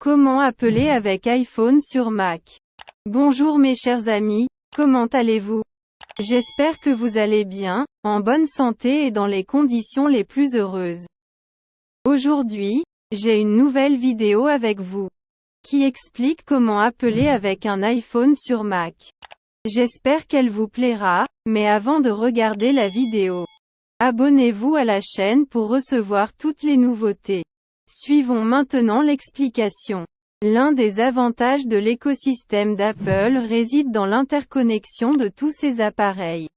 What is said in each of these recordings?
Comment appeler avec iPhone sur Mac? Bonjour mes chers amis, comment allez-vous? J'espère que vous allez bien, en bonne santé et dans les conditions les plus heureuses. Aujourd'hui, j'ai une nouvelle vidéo avec vous, qui explique comment appeler avec un iPhone sur Mac. J'espère qu'elle vous plaira, mais avant de regarder la vidéo, abonnez-vous à la chaîne pour recevoir toutes les nouveautés. Suivons maintenant l'explication. L'un des avantages de l'écosystème d'Apple réside dans l'interconnexion de tous ces appareils.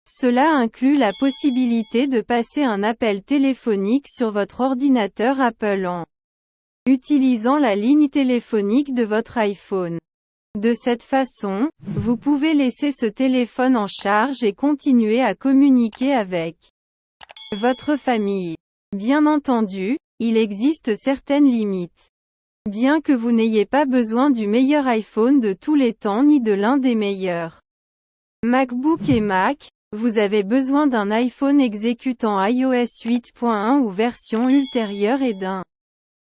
Cela inclut la possibilité de passer un appel téléphonique sur votre ordinateur Apple en utilisant la ligne téléphonique de votre iPhone. De cette façon, vous pouvez laisser ce téléphone en charge et continuer à communiquer avec votre famille. Bien entendu, il existe certaines limites. Bien que vous n'ayez pas besoin du meilleur iPhone de tous les temps ni de l'un des meilleurs MacBook et Mac, vous avez besoin d'un iPhone exécutant iOS 8.1 ou version ultérieure et d'un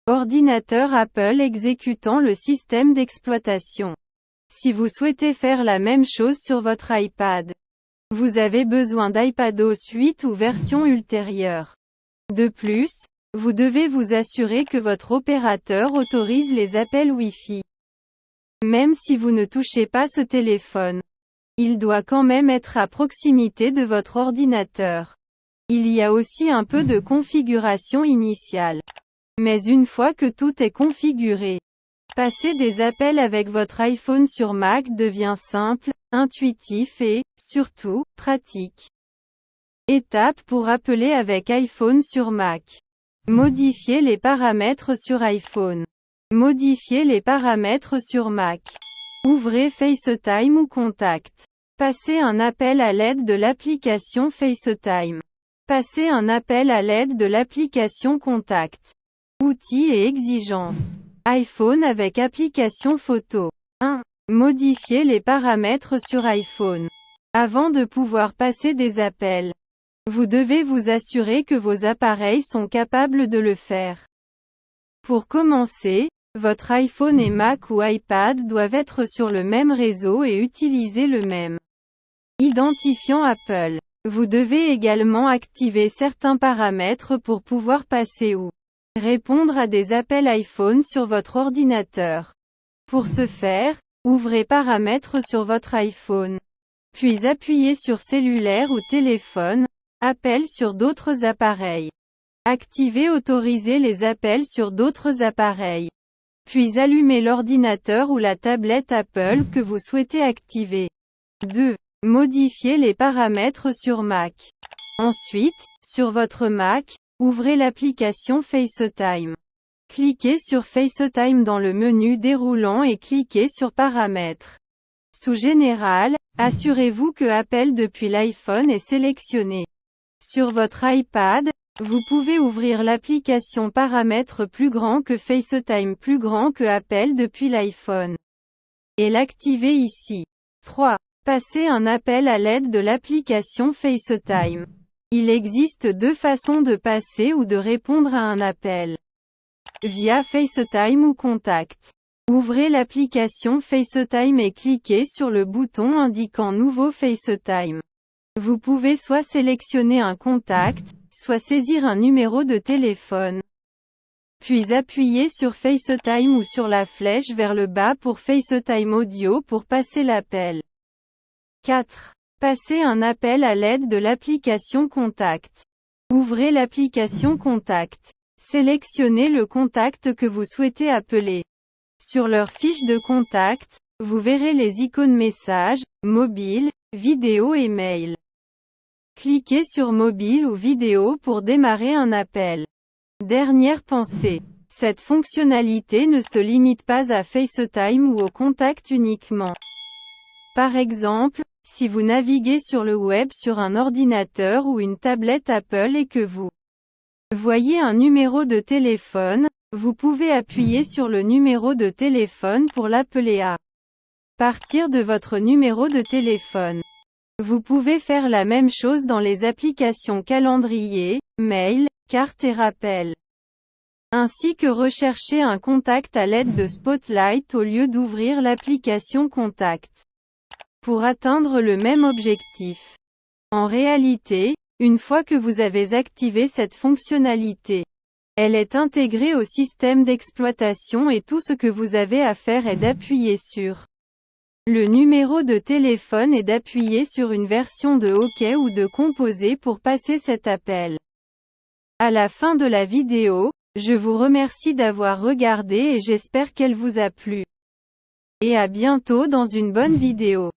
ordinateur Apple exécutant le système d'exploitation. Si vous souhaitez faire la même chose sur votre iPad, vous avez besoin d'iPadOS 8 ou version ultérieure. De plus, vous devez vous assurer que votre opérateur autorise les appels Wi-Fi. Même si vous ne touchez pas ce téléphone, il doit quand même être à proximité de votre ordinateur. Il y a aussi un peu de configuration initiale. Mais une fois que tout est configuré, passer des appels avec votre iPhone sur Mac devient simple, intuitif et, surtout, pratique. Étape pour appeler avec iPhone sur Mac. Modifier les paramètres sur iPhone. Modifier les paramètres sur Mac. Ouvrez FaceTime ou Contact. Passez un appel à l'aide de l'application FaceTime. Passez un appel à l'aide de l'application Contact. Outils et exigences. iPhone avec application photo. 1. Modifier les paramètres sur iPhone. Avant de pouvoir passer des appels, vous devez vous assurer que vos appareils sont capables de le faire. Pour commencer, votre iPhone et Mac ou iPad doivent être sur le même réseau et utiliser le même identifiant Apple. Vous devez également activer certains paramètres pour pouvoir passer ou répondre à des appels iPhone sur votre ordinateur. Pour ce faire, ouvrez Paramètres sur votre iPhone. Puis appuyez sur Cellulaire ou Téléphone, Appels sur d'autres appareils. Activez Autoriser les appels sur d'autres appareils. Puis allumez l'ordinateur ou la tablette Apple que vous souhaitez activer. 2. Modifier les paramètres sur Mac. Ensuite, sur votre Mac, ouvrez l'application FaceTime. Cliquez sur FaceTime dans le menu déroulant et cliquez sur Paramètres. Sous Général, assurez-vous que Appel depuis l'iPhone est sélectionné. Sur votre iPad, vous pouvez ouvrir l'application Paramètres plus grand que FaceTime plus grand que Appel depuis l'iPhone. Et l'activer ici. 3. Passer un appel à l'aide de l'application FaceTime. Il existe deux façons de passer ou de répondre à un appel. Via FaceTime ou Contact. Ouvrez l'application FaceTime et cliquez sur le bouton indiquant Nouveau FaceTime. Vous pouvez soit sélectionner un contact, soit saisir un numéro de téléphone. Puis appuyez sur FaceTime ou sur la flèche vers le bas pour FaceTime Audio pour passer l'appel. 4. Passer un appel à l'aide de l'application Contact. Ouvrez l'application Contact. Sélectionnez le contact que vous souhaitez appeler. Sur leur fiche de contact, vous verrez les icônes messages, mobile, vidéo et mail. Cliquez sur mobile ou vidéo pour démarrer un appel. Dernière pensée. Cette fonctionnalité ne se limite pas à FaceTime ou au contact uniquement. Par exemple, si vous naviguez sur le web sur un ordinateur ou une tablette Apple et que vous voyez un numéro de téléphone, vous pouvez appuyer sur le numéro de téléphone pour l'appeler à partir de votre numéro de téléphone. Vous pouvez faire la même chose dans les applications calendrier, mail, carte et rappel. ainsi que rechercher un contact à l'aide de Spotlight au lieu d'ouvrir l'application Contact, pour atteindre le même objectif. En réalité, une fois que vous avez activé cette fonctionnalité, elle est intégrée au système d'exploitation et tout ce que vous avez à faire est d'appuyer sur le numéro de téléphone et d'appuyer sur une version de OK ou de composer pour passer cet appel. À la fin de la vidéo, je vous remercie d'avoir regardé et j'espère qu'elle vous a plu. Et à bientôt dans une bonne vidéo.